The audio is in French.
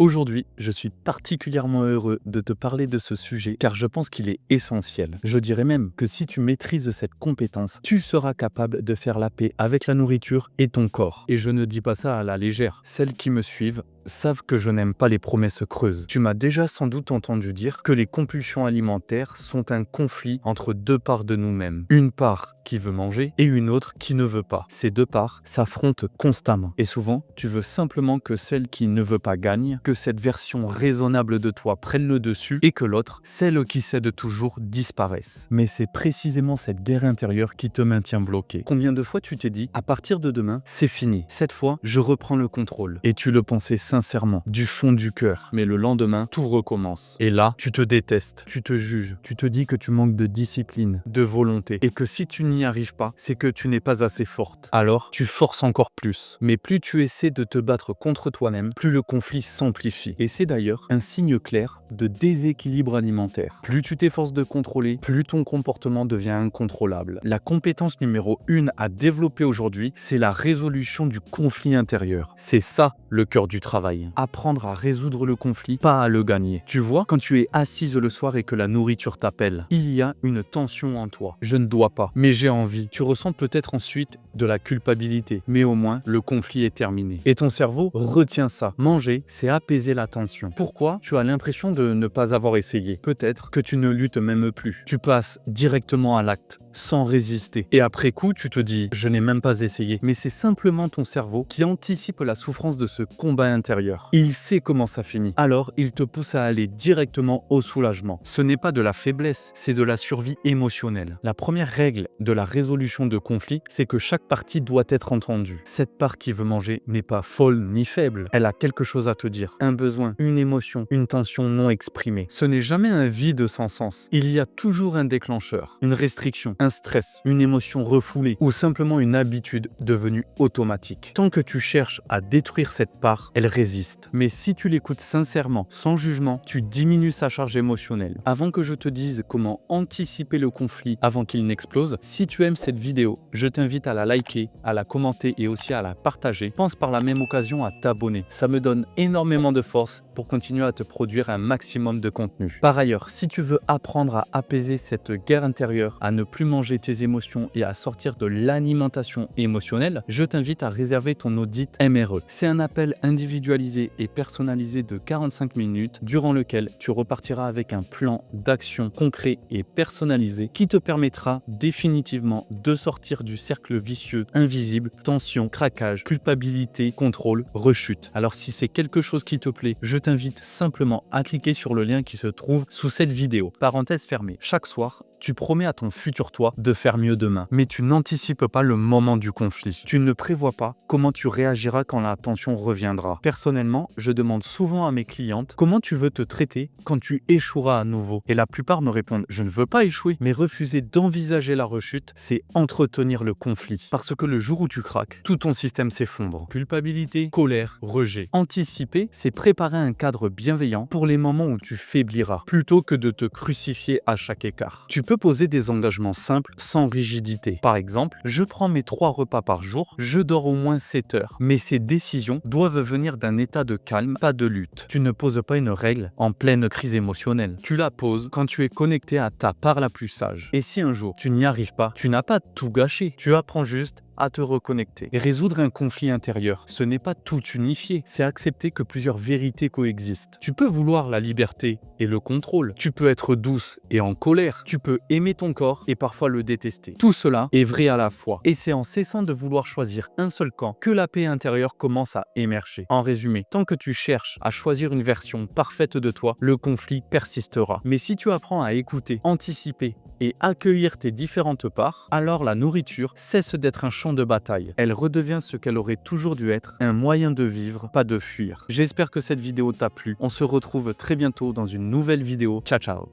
Aujourd'hui, je suis particulièrement heureux de te parler de ce sujet car je pense qu'il est essentiel. Je dirais même que si tu maîtrises cette compétence, tu seras capable de faire la paix avec la nourriture et ton corps. Et je ne dis pas ça à la légère. Celles qui me suivent savent que je n'aime pas les promesses creuses. Tu m'as déjà sans doute entendu dire que les compulsions alimentaires sont un conflit entre deux parts de nous-mêmes. Une part qui veut manger et une autre qui ne veut pas. Ces deux parts s'affrontent constamment. Et souvent, tu veux simplement que celle qui ne veut pas gagne, que cette version raisonnable de toi prenne le dessus et que l'autre, celle qui cède toujours, disparaisse. Mais c'est précisément cette guerre intérieure qui te maintient bloqué. Combien de fois tu t'es dit, à partir de demain, c'est fini. Cette fois, je reprends le contrôle. Et tu le pensais sincèrement, du fond du cœur. Mais le lendemain, tout recommence. Et là, tu te détestes, tu te juges, tu te dis que tu manques de discipline, de volonté. Et que si tu n'y arrives pas, c'est que tu n'es pas assez forte. Alors, tu forces encore plus. Mais plus tu essaies de te battre contre toi-même, plus le conflit s'amplifie. Et c'est d'ailleurs un signe clair de déséquilibre alimentaire. Plus tu t'efforces de contrôler, plus ton comportement devient incontrôlable. La compétence numéro 1 à développer aujourd'hui, c'est la résolution du conflit intérieur. C'est ça le cœur du travail. Apprendre à résoudre le conflit, pas à le gagner. Tu vois, quand tu es assise le soir et que la nourriture t'appelle, il y a une tension en toi. Je ne dois pas, mais j'ai envie. Tu ressens peut-être ensuite de la culpabilité, mais au moins le conflit est terminé. Et ton cerveau retient ça. Manger, c'est apaiser la tension. Pourquoi tu as l'impression de ne pas avoir essayé? Peut-être que tu ne luttes même plus. Tu passes directement à l'acte, sans résister. Et après coup, tu te dis, je n'ai même pas essayé. Mais c'est simplement ton cerveau qui anticipe la souffrance de ce combat intérieur. Il sait comment ça finit. Alors, il te pousse à aller directement au soulagement. Ce n'est pas de la faiblesse, c'est de la survie émotionnelle. La première règle de la résolution de conflit, c'est que chaque partie doit être entendue. Cette part qui veut manger n'est pas folle ni faible. Elle a quelque chose à te dire. Un besoin, une émotion, une tension non exprimée. Ce n'est jamais un vide sans sens. Il y a toujours un déclencheur, une restriction, un stress, une émotion refoulée ou simplement une habitude devenue automatique. Tant que tu cherches à détruire cette part, elle résiste. Mais si tu l'écoutes sincèrement, sans jugement, tu diminues sa charge émotionnelle. Avant que je te dise comment anticiper le conflit avant qu'il n'explose, si tu aimes cette vidéo, je t'invite à la liker, à la commenter et aussi à la partager. Pense par la même occasion à t'abonner. Ça me donne énormément de force pour continuer à te produire un maximum de contenu. Par ailleurs, si tu veux apprendre à apaiser cette guerre intérieure, à ne plus manger tes émotions et à sortir de l'alimentation émotionnelle, je t'invite à réserver ton audit MRE. C'est un appel individualisé et personnalisé de 45 minutes durant lequel tu repartiras avec un plan d'action concret et personnalisé qui te permettra définitivement de sortir du cercle vicieux invisible, tension, craquage, culpabilité, contrôle, rechute. Alors si c'est quelque chose qui te plaît, je t'invite simplement à cliquer sur le lien qui se trouve sous cette vidéo. Parenthèse fermée. Chaque soir, tu promets à ton futur toi de faire mieux demain, mais tu n'anticipes pas le moment du conflit. Tu ne prévois pas comment tu réagiras quand la tension reviendra. Personnellement, je demande souvent à mes clientes comment tu veux te traiter quand tu échoueras à nouveau. Et la plupart me répondent, je ne veux pas échouer, mais refuser d'envisager la rechute, c'est entretenir le conflit. Parce que le jour où tu craques, tout ton système s'effondre. Culpabilité, colère, rejet. Anticiper, c'est préparer un cadre bienveillant pour les moments où tu faibliras, plutôt que de te crucifier à chaque écart. Tu peux poser des engagements simples sans rigidité. Par exemple, je prends mes 3 repas par jour, je dors au moins 7 heures. Mais ces décisions doivent venir d'un état de calme, pas de lutte. Tu ne poses pas une règle en pleine crise émotionnelle. Tu la poses quand tu es connecté à ta part la plus sage. Et si un jour tu n'y arrives pas, tu n'as pas tout gâché. Tu apprends juste à te reconnecter. Et résoudre un conflit intérieur, ce n'est pas tout unifier, c'est accepter que plusieurs vérités coexistent. Tu peux vouloir la liberté et le contrôle, tu peux être douce et en colère, tu peux aimer ton corps et parfois le détester. Tout cela est vrai à la fois. Et c'est en cessant de vouloir choisir un seul camp que la paix intérieure commence à émerger. En résumé, tant que tu cherches à choisir une version parfaite de toi, le conflit persistera. Mais si tu apprends à écouter, anticiper et accueillir tes différentes parts, alors la nourriture cesse d'être un champ de bataille. Elle redevient ce qu'elle aurait toujours dû être, un moyen de vivre, pas de fuir. J'espère que cette vidéo t'a plu. On se retrouve très bientôt dans une nouvelle vidéo. Ciao ciao.